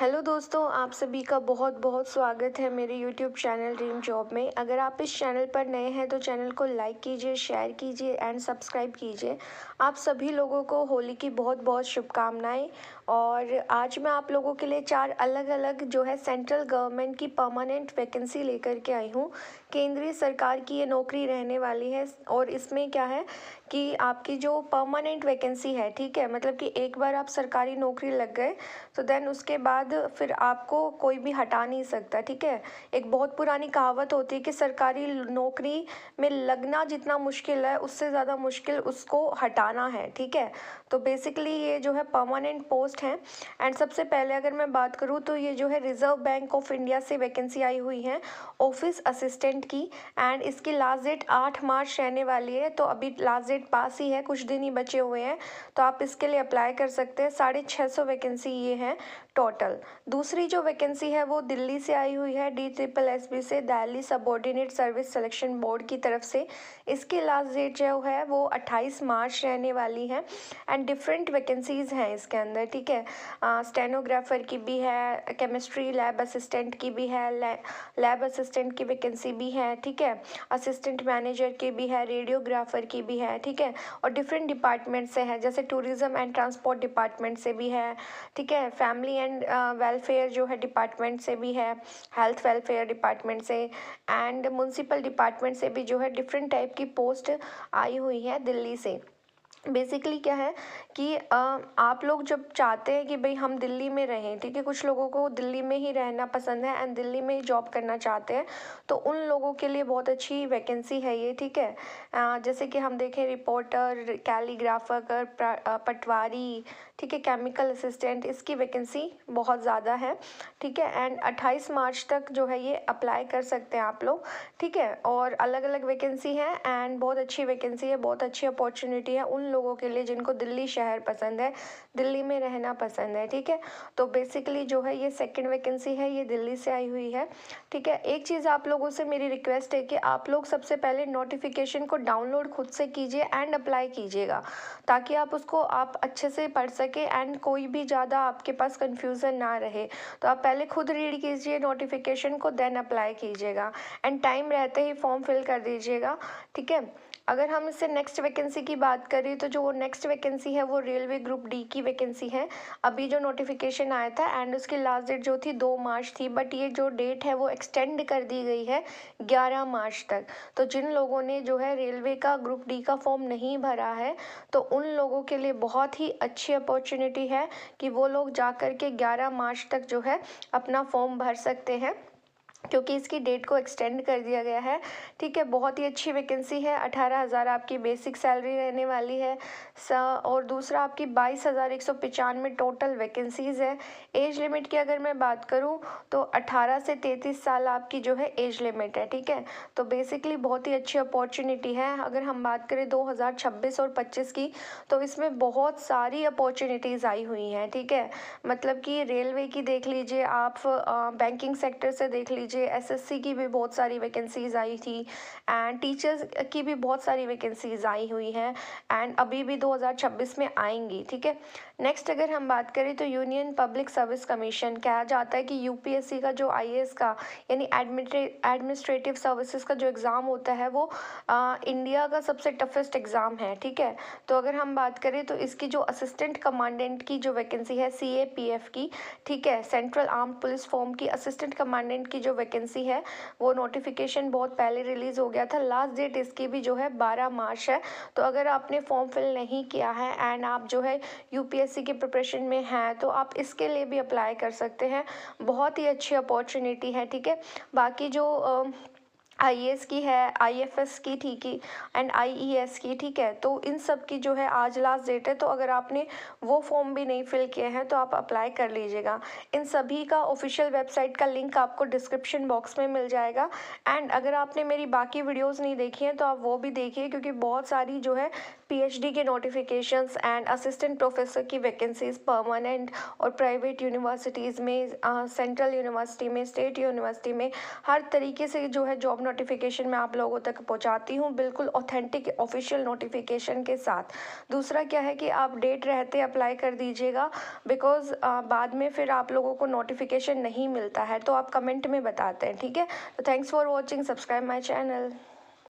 Hello दोस्तों, आप सभी का बहुत बहुत स्वागत है मेरे यूट्यूब चैनल ड्रीम जॉब में। अगर आप इस चैनल पर नए हैं तो चैनल को लाइक कीजिए, शेयर कीजिए एंड सब्सक्राइब कीजिए। आप सभी लोगों को होली की बहुत बहुत शुभकामनाएं। और आज मैं आप लोगों के लिए 4 अलग अलग जो है सेंट्रल गवर्नमेंट की परमानेंट वैकेंसी लेकर के आई हूँ। केंद्रीय सरकार की ये नौकरी रहने वाली है और इसमें क्या है कि आपकी जो परमानेंट वैकेंसी है, ठीक है, मतलब कि एक बार आप सरकारी नौकरी लग गए तो देन उसके बाद फिर आपको कोई भी हटा नहीं सकता, ठीक है। एक बहुत पुरानी कहावत होती है कि सरकारी नौकरी में लगना जितना मुश्किल है उससे ज़्यादा मुश्किल उसको हटाना है, ठीक है। तो बेसिकली ये जो है परमानेंट पोस्ट है। एंड सबसे पहले अगर मैं बात करूँ तो ये जो है रिजर्व बैंक ऑफ इंडिया से वैकेंसी आई हुई है ऑफिस असिस्टेंट की। एंड इसकी लास्ट डेट 8 मार्च रहने वाली है, तो अभी लास्ट डेट पास ही है, कुछ दिन ही बचे हुए हैं, तो आप इसके लिए अप्लाई कर सकते हैं। 650 वैकेंसी ये है टोटल। दूसरी जो वैकेंसी है वो दिल्ली से आई हुई है, DSSB से, Delhi subordinate service selection board की तरफ से। इसकी लास्ट डेट जो है वो 28 मार्च रहने वाली है। एंड डिफरेंट वैकेंसीज़ हैं इसके अंदर, ठीक है। स्टेनोग्राफर की भी है, केमिस्ट्री लैब असिस्टेंट की भी है, लैब असिस्टेंट की वैकेंसी भी है, ठीक है। असिस्टेंट मैनेजर की भी है, रेडियोग्राफर की भी है, ठीक है। और डिफरेंट डिपार्टमेंट से है, जैसे टूरिज्म एंड ट्रांसपोर्ट डिपार्टमेंट से भी है, ठीक है। फैमिली एंड वेलफेयर जो है डिपार्टमेंट से भी है, हेल्थ वेलफेयर डिपार्टमेंट से एंड म्यूनसिपल डिपार्टमेंट से भी जो है डिफरेंट टाइप की पोस्ट आई हुई है दिल्ली से। बेसिकली क्या है कि आप लोग जब चाहते हैं कि भाई हम दिल्ली में रहें, ठीक है, कुछ लोगों को दिल्ली में ही रहना पसंद है एंड दिल्ली में ही जॉब करना चाहते हैं, तो उन लोगों के लिए बहुत अच्छी वैकेंसी है ये, ठीक है। जैसे कि हम देखें रिपोर्टर, कैलीग्राफर, पटवारी, ठीक है, केमिकल असिस्टेंट, इसकी वैकेंसी बहुत ज़्यादा है, ठीक है। एंड 28 मार्च तक जो है ये अप्लाई कर सकते हैं आप लोग, ठीक है। और अलग अलग वैकेंसी है एंड बहुत अच्छी वैकेंसी है, बहुत अच्छी अपॉर्चुनिटी है उन लोगों के लिए जिनको दिल्ली शहर पसंद है, दिल्ली में रहना पसंद है, ठीक है। तो बेसिकली जो है ये सेकंड वैकेंसी है, ये दिल्ली से आई हुई है, ठीक है। एक चीज़ आप लोगों से मेरी रिक्वेस्ट है कि आप लोग सबसे पहले नोटिफिकेशन को डाउनलोड खुद से कीजिए एंड अप्लाई कीजिएगा, ताकि आप उसको आप अच्छे से पढ़ सके एंड कोई भी ज़्यादा आपके पास कन्फ्यूज़न ना रहे। तो आप पहले खुद रीड कीजिए नोटिफिकेशन को, देन अप्लाई कीजिएगा एंड टाइम रहते ही फॉर्म फिल कर दीजिएगा, ठीक है। अगर हम इससे नेक्स्ट वैकेंसी की बात करें तो जो वो नेक्स्ट वैकेंसी है वो रेलवे ग्रुप डी की वैकेंसी है। अभी जो नोटिफिकेशन आया था एंड उसकी लास्ट डेट जो थी 2 मार्च थी, बट ये जो डेट है वो एक्सटेंड कर दी गई है 11 मार्च तक। तो जिन लोगों ने जो है रेलवे का ग्रुप डी का फॉर्म नहीं भरा है, तो उन लोगों के लिए बहुत ही अच्छी अपॉर्चुनिटी है कि वो लोग जा कर के 11 मार्च तक जो है अपना फॉर्म भर सकते हैं, क्योंकि इसकी डेट को एक्सटेंड कर दिया गया है, ठीक है। बहुत ही अच्छी वैकेंसी है। 18,000 आपकी बेसिक सैलरी रहने वाली है और दूसरा आपकी 22,195 टोटल वैकेंसीज़ है। एज लिमिट की अगर मैं बात करूं तो 18 से 33 साल आपकी जो है एज लिमिट है, ठीक है। तो बेसिकली बहुत ही अच्छी अपॉर्चुनिटी है। अगर हम बात करें 2026 और 25 की, तो इसमें बहुत सारी अपॉर्चुनिटीज़ आई हुई हैं, ठीक है। मतलब कि रेलवे की देख लीजिए आप, बैंकिंग सेक्टर से देख लीजिए, SSC की भी बहुत सारी वैकेंसीज आई थी एंड टीचर्स की भी बहुत सारी वैकेंसीज आई हुई हैं एंड अभी भी 2026 में आएंगी, ठीक है। नेक्स्ट अगर हम बात करें तो यूनियन पब्लिक सर्विस कमीशन, कहा जाता है कि यूपीएससी का जो IAS का यानी एडमिनिस्ट्रेटिव सर्विसेज का जो एग्ज़ाम होता है वो इंडिया का सबसे टफेस्ट एग्ज़ाम है, ठीक है। तो अगर हम बात करें तो इसकी जो असिस्टेंट कमांडेंट की जो वैकेंसी है CAPF की, ठीक है, सेंट्रल आर्म्ड पुलिस फॉर्म की असिस्टेंट कमांडेंट की जो वैकेंसी है वो नोटिफिकेशन बहुत पहले रिलीज़ हो गया था। लास्ट डेट इसकी भी जो है 12 मार्च है। तो अगर आपने फॉर्म फिल नहीं किया है एंड आप जो है यूपीएससी की प्रिपरेशन में हैं तो आप इसके लिए भी अप्लाई कर सकते हैं। बहुत ही अच्छी अपॉर्चुनिटी है, ठीक है। बाकी जो IAS की है, IFS की, ठीक है, एंड IES की, ठीक है, तो इन सब की जो है आज लास्ट डेट है। तो अगर आपने वो फॉर्म भी नहीं फिल किए हैं तो आप अप्लाई कर लीजिएगा। इन सभी का ऑफिशियल वेबसाइट का लिंक आपको डिस्क्रिप्शन बॉक्स में मिल जाएगा। एंड अगर आपने मेरी बाकी वीडियोज़ नहीं देखी हैं तो आप वो भी देखिए, क्योंकि बहुत सारी जो है PhD के नोटिफिकेशंस एंड असिस्टेंट प्रोफेसर की वैकेंसीज परमानेंट और प्राइवेट यूनिवर्सिटीज़ में, सेंट्रल यूनिवर्सिटी में, स्टेट यूनिवर्सिटी में, हर तरीके से जो है जॉब नोटिफिकेशन मैं आप लोगों तक पहुंचाती हूं, बिल्कुल ऑथेंटिक ऑफिशियल नोटिफिकेशन के साथ। दूसरा क्या है कि आप डेट रहते अप्लाई कर दीजिएगा, बिकॉज़ बाद में फिर आप लोगों को नोटिफिकेशन नहीं मिलता है, तो आप कमेंट में बताते हैं, ठीक है। तो thanks for watching, subscribe my channel.